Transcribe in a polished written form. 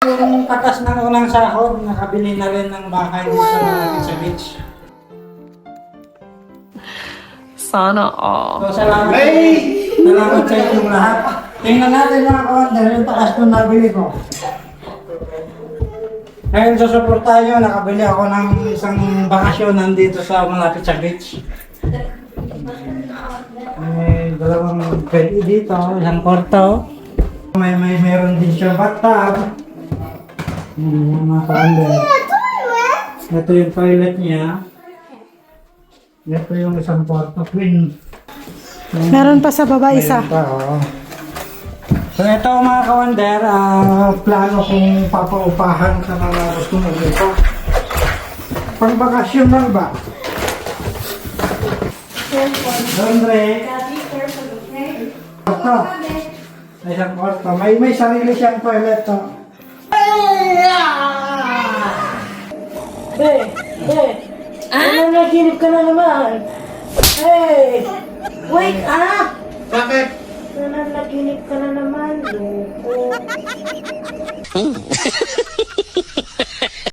Yung katas ng unang sahod, nakabili na rin ng bahay dito sa beach. Sana all. So, salamat. Salamat sa inyong lahat. Tingnan natin mga kawander, yung taas nung nabili ko. Ngayon susuportahan nyo, nakabili ako ng isang bakasyon nandito sa malapit sa beach. May dalawang pwede dito, isang kwarto. Meron din siya bathtub. Mga kawander. Ito yung toilet niya. Ito yung isang kwarto, queen. Meron pa sa baba isa. Meron pa, oo. So ito mga kawander, plano kong papaupahan sa mga gusto mo dito. Pang bakasyon lang ba? Andre. Ito. Isang kwarto. May sarili siyang toilet to. Nanaginip ka na naman. Hey! Wake up! Bakit? Nanaginip ka na naman, loko.